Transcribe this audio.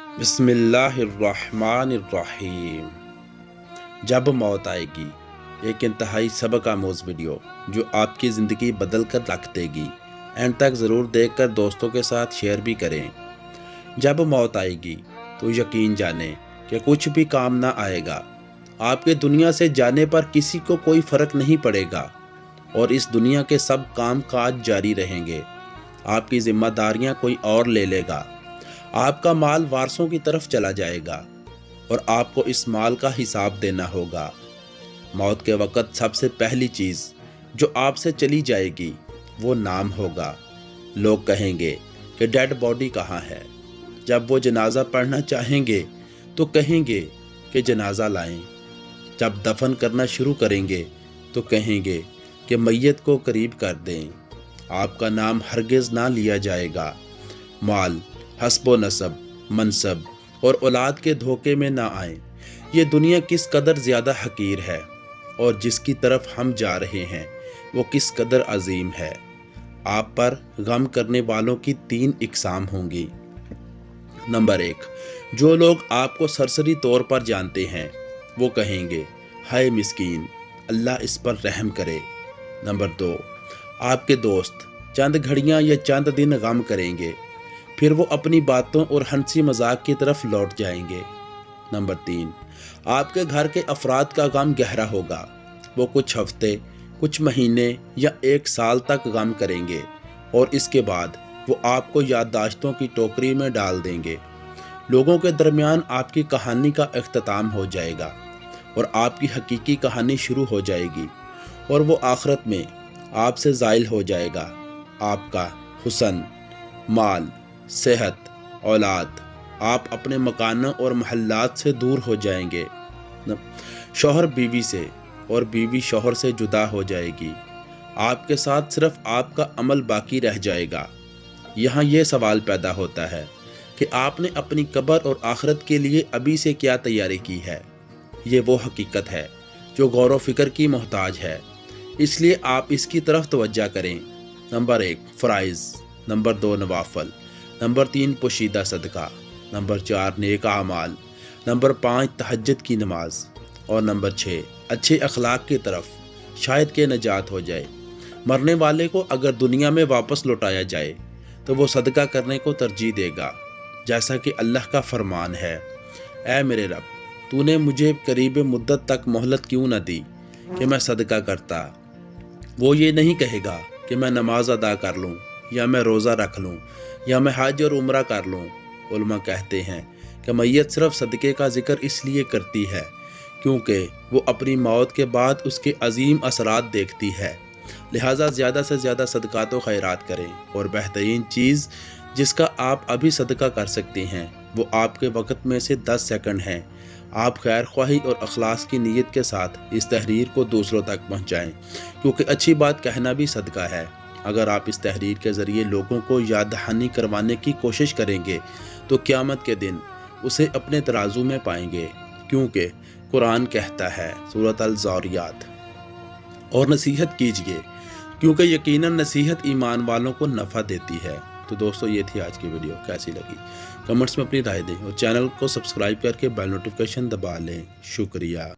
बिस्मिल्लाहिर्रहमानिर्रहीम। जब मौत आएगी, एक इंतहाई सबक आमोज़ वीडियो जो आपकी ज़िंदगी बदल कर रख देगी। एंड तक ज़रूर देखकर दोस्तों के साथ शेयर भी करें। जब मौत आएगी तो यकीन जाने कि कुछ भी काम ना आएगा। आपके दुनिया से जाने पर किसी को कोई फ़र्क नहीं पड़ेगा और इस दुनिया के सब काम काज जारी रहेंगे। आपकी ज़िम्मेदारियाँ कोई और ले लेगा। आपका माल वारसों की तरफ चला जाएगा और आपको इस माल का हिसाब देना होगा। मौत के वक़्त सबसे पहली चीज़ जो आपसे चली जाएगी वो नाम होगा। लोग कहेंगे कि डेड बॉडी कहाँ है। जब वो जनाजा पढ़ना चाहेंगे तो कहेंगे कि जनाजा लाएं। जब दफन करना शुरू करेंगे तो कहेंगे कि मैयत को करीब कर दें। आपका नाम हरगिज़ ना लिया जाएगा। माल, हस्बो नसब, मनसब और औलाद के धोखे में ना आए। ये दुनिया किस कदर ज़्यादा हकीर है और जिसकी तरफ हम जा रहे हैं वो किस कदर अजीम है। आप पर गम करने वालों की 3 इकसाम होंगी। नंबर 1, जो लोग आपको सरसरी तौर पर जानते हैं वो कहेंगे हाय मिस्कीन, अल्लाह इस पर रहम करे। नंबर 2, आपके दोस्त चंद घड़ियां या चंद दिन गम करेंगे, फिर वो अपनी बातों और हंसी मजाक की तरफ लौट जाएंगे। नंबर 3, आपके घर के अफराद का गम गहरा होगा। वो कुछ हफ्ते, कुछ महीने या 1 साल तक गम करेंगे और इसके बाद वो आपको याददाश्तों की टोकरी में डाल देंगे। लोगों के दरमियान आपकी कहानी का इख्तिताम हो जाएगा और आपकी हकीकी कहानी शुरू हो जाएगी और वो आखिरत में आपसे ज़ाइल हो जाएगा। आपका हुस्न, माल, सेहत, औलाद, आप अपने मकानों और महल्लात से दूर हो जाएंगे। शौहर बीवी से और बीवी शौहर से जुदा हो जाएगी। आपके साथ सिर्फ आपका अमल बाकी रह जाएगा। यहाँ ये सवाल पैदा होता है कि आपने अपनी कब्र और आखिरत के लिए अभी से क्या तैयारी की है। ये वो हकीकत है जो गौर व फिक्र की मोहताज है, इसलिए आप इसकी तरफ तवज्जो करें। नंबर 1, फ़राइज़। नंबर 2, नवाफल। नंबर 3, पोशीदा सदका। नंबर 4, नेक आमाल। नंबर 5, तहज्जुद की नमाज। और नंबर 6, अच्छे अखलाक की तरफ, शायद के नजात हो जाए। मरने वाले को अगर दुनिया में वापस लौटाया जाए तो वो सदका करने को तरजीह देगा, जैसा कि अल्लाह का फरमान है, ऐ मेरे रब, तूने मुझे करीब मुद्दत तक मोहलत क्यों न दी कि मैं सदका करता। वो ये नहीं कहेगा कि मैं नमाज अदा कर लूँ या मैं रोज़ा रख लूँ या मैं हज और उम्रा कर लूँ। उलमा कहते हैं कि मैयत सिर्फ सदक़े का ज़िक्र इसलिए करती है क्योंकि वो अपनी मौत के बाद उसके अजीम असरात देखती है। लिहाजा ज़्यादा से ज़्यादा सदक़ात व खैरात करें और बेहतरीन चीज़ जिसका आप अभी सदका कर सकते हैं वो आपके वक़्त में से 10 सेकंड हैं। आप खैर ख्वाही और अखलास की नीयत के साथ इस तहरीर को दूसरों तक पहुँचाएँ, क्योंकि अच्छी बात कहना भी सदका है। अगर आप इस तहरीर के ज़रिए लोगों को याद दहानी करवाने की कोशिश करेंगे तो क़यामत के दिन उसे अपने तराजू में पाएंगे, क्योंकि कुरान कहता है सूरत अल-ज़ारियात, और नसीहत कीजिए क्योंकि यकीनन नसीहत ईमान वालों को नफ़ा देती है। तो दोस्तों, ये थी आज की वीडियो। कैसी लगी कमेंट्स में अपनी राय दें और चैनल को सब्सक्राइब करके बेल नोटिफिकेशन दबा लें। शुक्रिया।